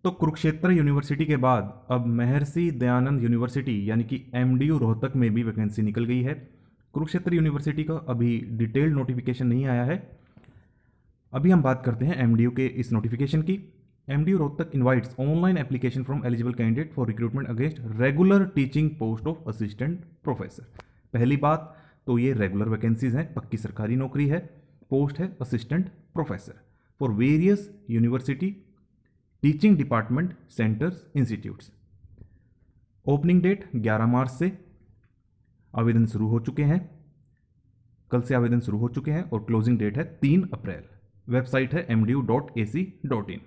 तो कुरुक्षेत्र यूनिवर्सिटी के बाद अब महर्षि दयानंद यूनिवर्सिटी यानी कि एमडीयू रोहतक में भी वैकेंसी निकल गई है। कुरुक्षेत्र यूनिवर्सिटी का अभी डिटेल्ड नोटिफिकेशन नहीं आया है। अभी हम बात करते हैं एमडीयू के इस नोटिफिकेशन की। MDU Rohtak invites online application from eligible candidate for recruitment against regular teaching post of assistant professor. पहली बात तो ये रेगुलर वैकेंसीज हैं, पक्की सरकारी नौकरी है, पोस्ट है assistant professor for various university teaching department centres institutes. Opening date 11 March से आवेदन शुरू हो चुके हैं, कल से आवेदन शुरू हो चुके हैं और क्लोजिंग डेट है 3 अप्रैल। वेबसाइट है mdu.ac.in।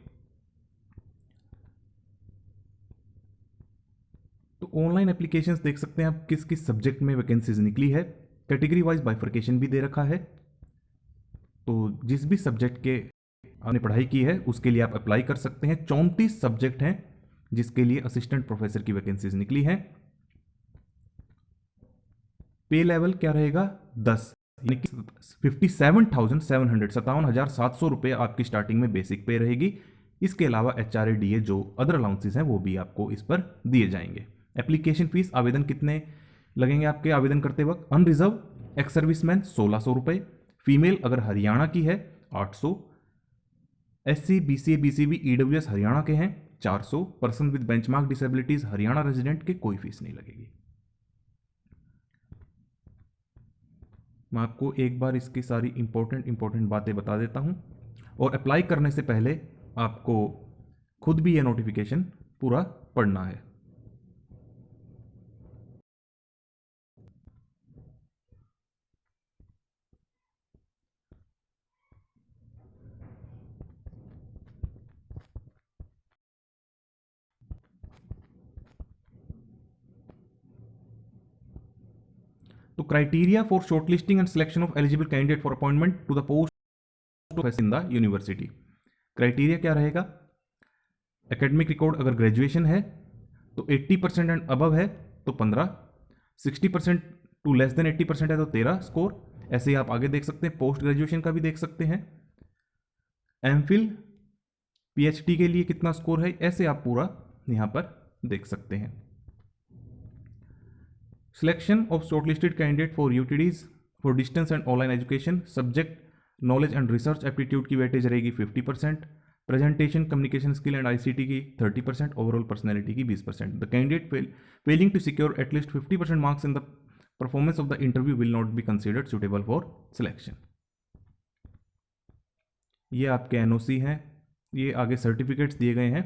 तो ऑनलाइन एप्लीकेशंस देख सकते हैं आप किस किस सब्जेक्ट में वैकेंसीज निकली है। कैटेगरी वाइज बाइफर्केशन भी दे रखा है, तो जिस भी सब्जेक्ट के आपने पढ़ाई की है उसके लिए आप अप्लाई कर सकते हैं। 34 सब्जेक्ट हैं जिसके लिए असिस्टेंट प्रोफेसर की वैकेंसीज निकली हैं। पे लेवल क्या रहेगा 10 यानी कि 57,700 रुपये आपकी स्टार्टिंग में बेसिक पे रहेगी। इसके अलावा HRA जो अदर अलाउंसेस हैं वो भी आपको इस पर दिए जाएंगे। एप्लीकेशन फीस आवेदन कितने लगेंगे आपके आवेदन करते वक्त? अनरिजर्व एक्स सर्विसमैन 1600 रुपये, फीमेल अगर हरियाणा की है 800, SC BCA BCB EWS Haryana के हैं 400, person with benchmark disabilities Haryana resident के कोई फीस नहीं लगेगी। मैं आपको एक बार इसकी सारी इंपॉर्टेंट बातें बता देता हूं और अप्लाई करने से पहले आपको खुद भी यह नोटिफिकेशन पूरा पढ़ना है। तो criteria for shortlisting and selection of eligible candidate for appointment to the post of in the university. Criteria क्या रहेगा? एकेडमिक रिकॉर्ड अगर ग्रेजुएशन है तो 80% एंड अबव है तो 15, 60% टू लेस देन 80% है तो 13 स्कोर। ऐसे ही आप आगे देख सकते हैं, पोस्ट ग्रेजुएशन का भी देख सकते हैं, एमफिल PhD के लिए कितना स्कोर है, ऐसे आप पूरा यहां पर देख सकते हैं। Selection of shortlisted candidate for UTDs for distance and online education, subject knowledge and research aptitude की वेटेज रहेगी 50%, presentation communication skill and ICT की 30%, ओवरऑल पर्सनैलिटी की 20%। The candidate failing to secure at least 50% marks in the performance of the interview will not be considered suitable for selection. ये आपके NOC हैं, ये आगे certificates दिए गए हैं।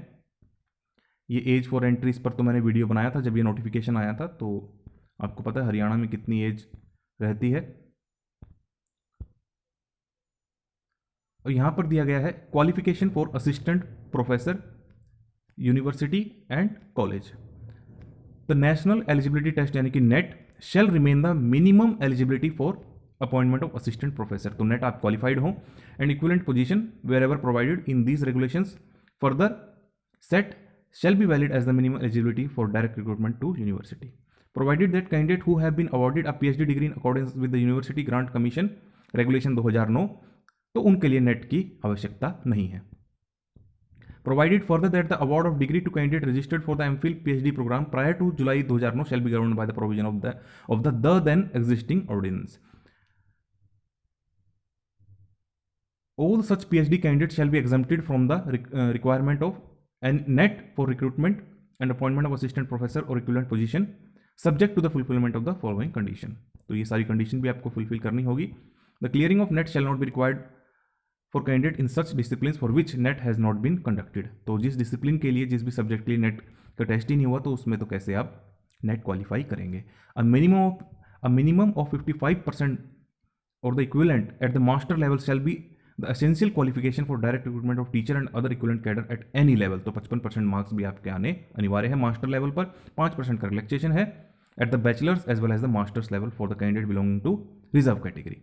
ये एज फॉर एंट्री, इस पर तो मैंने वीडियो बनाया था जब ये नोटिफिकेशन आया था, तो आपको पता है हरियाणा में कितनी एज रहती है। और यहां पर दिया गया है qualification for assistant professor university and college. The national eligibility test यानी कि NET shall remain the minimum eligibility for appointment of assistant professor. तो नेट आप क्वालिफाइड हो and equivalent position wherever provided in these regulations further set shall be valid as the minimum eligibility for direct recruitment to university, provided that candidate who have been awarded a PhD degree in accordance with the University Grant Commission Regulation 2009, तो उनके लिए net की आवश्यकता नहीं है। Provided further that the award of degree to candidate registered for the MPhil PhD program prior to July 2009 shall be governed by the provision of the then existing ordinance. All such PhD candidates shall be exempted from the requirement of and net for recruitment and appointment of assistant professor or equivalent position subject to the fulfillment of the following condition। तो ये सारी condition भी आपको fulfil करनी होगी। The clearing of net shall not be required for candidate in such disciplines for which net has not been conducted। तो जिस discipline के लिए, जिस भी सब्जेक्ट के लिए नेट का टेस्ट ही नहीं हुआ, तो उसमें तो कैसे आप नेट क्वालिफाई करेंगे। A minimum of 55% or the equivalent at the master level shall be the essential qualification for direct recruitment of teacher and other equivalent cadre at any level। तो 55% मार्क्स भी आपके आने अनिवार्य है मास्टर लेवल पर। 5% का relaxation है at the bachelor's as well as the master's level for the candidate belonging to reserve category।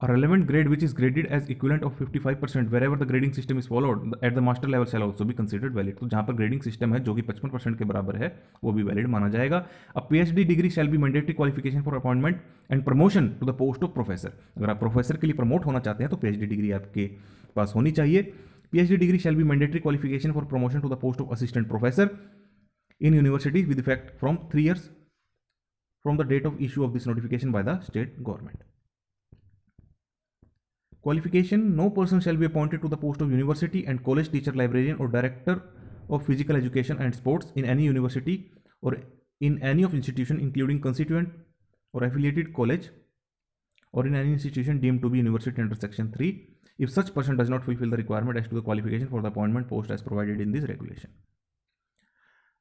A relevant grade which is graded as equivalent of 55% wherever the grading system is followed at the master level shall also be considered valid। तो जहां पर grading system है जो कि 55% के बराबर है वो भी वैलिड माना जाएगा। A PhD degree shall be mandatory qualification for appointment and promotion to the post of professor। अगर आप प्रोफेसर के लिए प्रमोट होना चाहते हैं तो PhD डिग्री आपके पास होनी चाहिए। PhD degree shall be mandatory qualification for promotion to the post of assistant professor in universities with effect from 3 years from the date of issue of this notification by the state government. Qualification: no person shall be appointed to the post of university and college teacher, librarian or director of physical education and sports in any university or in any of institution including constituent or affiliated college or in any institution deemed to be university under section 3 if such person does not fulfill the requirement as to the qualification for the appointment post as provided in this regulation.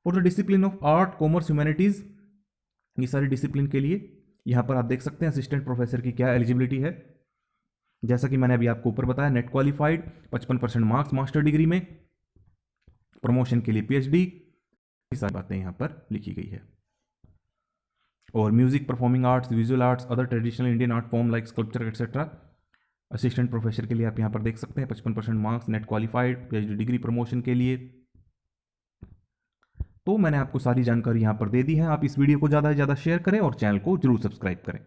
For the discipline of art, commerce, humanities, ये सारी discipline के लिए यहाँ पर आप देख सकते हैं असिस्टेंट प्रोफेसर की क्या एलिजिबिलिटी है। जैसा कि मैंने अभी आपको ऊपर बताया, net qualified, 55% marks master degree में, प्रमोशन के लिए PhD, ये सारी बातें यहाँ पर लिखी गई है। और music, performing arts, visual arts, other traditional Indian art form like sculpture etcetera, assistant professor के लिए आप यहाँ पर देख सकते हैं 55% marks, net qualified, PhD degree, promotion के लिए। तो मैंने आपको सारी जानकारी यहाँ पर दे दी है। आप इस वीडियो को ज़्यादा से ज़्यादा शेयर करें और चैनल को जरूर सब्सक्राइब करें।